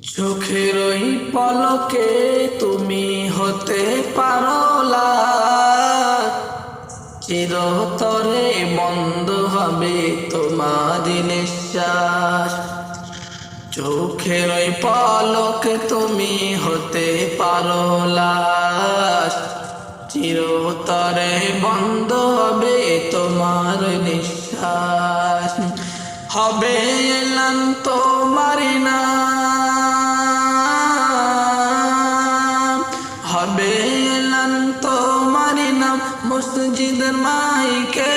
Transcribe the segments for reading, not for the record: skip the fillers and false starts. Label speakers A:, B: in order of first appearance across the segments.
A: চোখের ওই পলকে তুমি হতে পারো লাখ, চিরতরে বন্ধ হবে তোমার নিঃশ্বাস। চোখের ওই পলকে তুমি হতে পারো লাখ, চিরতরে বন্ধ হবে তোমার নিঃশ্বাস। হবে এলান তোমারি না, হবে এলান তোমারি নাম মসজিদের মাইকে।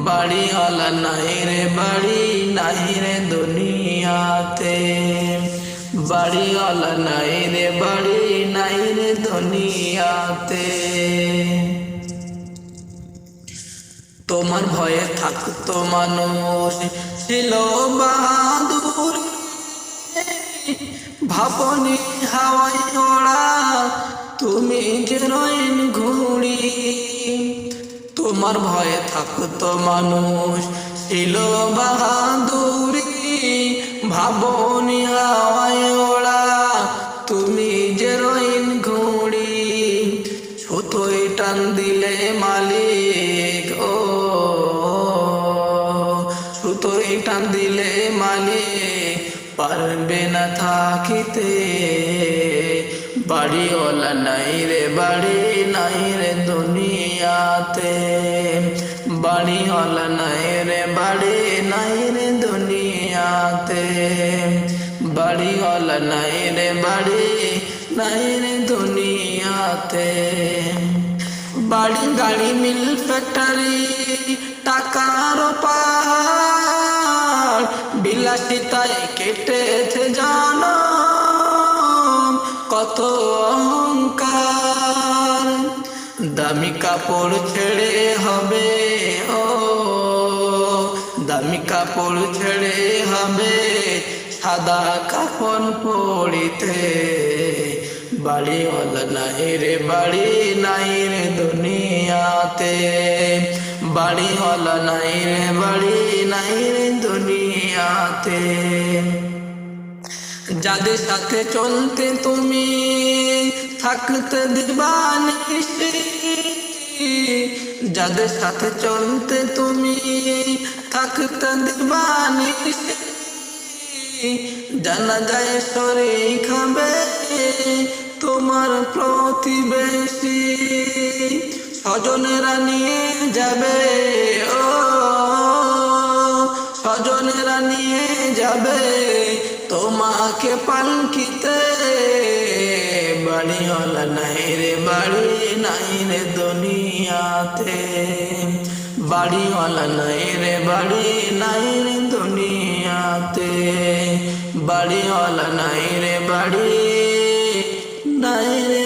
A: বাড়ি হলা নাই রে বাড়ি নাই রে দুনিয়াতে, বাড়ি হলা নাই রে বাড়ি নাই রে দুনিয়াতে। তোমার ভয়ে থাকতো মানুষ ছিল বাহাদুর, ভাবনি হাওয়াই ওড়া তুমি যে রইন ঘুড়ি। তোমার ভয়ে থাকতো মানুষ ছিল বাহাদুরি, ভাবনি হাওয়াই ওড়া তুমি যে রইন ঘুড়ি। ছুতোই টান দিলে মালিক, ও ছুতোই টান দিলে মালিক পারবে না থাকিতে। বাড়িওয়ালা নাই রে বাড়ি নাই রে দুনিয়াতে, বাড়িওয়ালা নাই রে বাড়ি নাই রে দুনিয়াতে, বাড়িওয়ালা নাই রে বাড়ি নাই রে দুনিয়াতে। বাড়ি গাড়ি মিল ফ্যাক্টরি টাকার পাহাড়, বিলাসিতায় কেটেছে জানো কত অহংকার। দামি কাপড় ছেড়ে হবে, ও দামি কাপড় ছেড়ে হবে সাদা কাফন পড়িতে। বাড়িওয়ালা নাই রে বাড়ি নাই রে দুনিয়াতে, বাড়িওয়ালা নাই রে বাড়ি নাই রে দুনিয়াতে। যাদের সাথে চলতে তুমি থাকতে দিবানিশি, যাদের সাথে চলতে তুমি থাকতে দিবানিশি। জানা যায় শরীর খাবে তোমার প্রতিবেশী, স্বজনেরা নিয়ে যাবে, ও স্বজনেরা নিয়ে যাবে তোমাকে পালকিতে। বাড়িওয়ালা নাই রে বাড়ি নাই রে দুনিয়াতে, বাড়িওয়ালা নাই রে বাড়ি নাই রে দুনিয়াতে, বাড়িওয়ালা নাই রে বাড়ি নাই রে।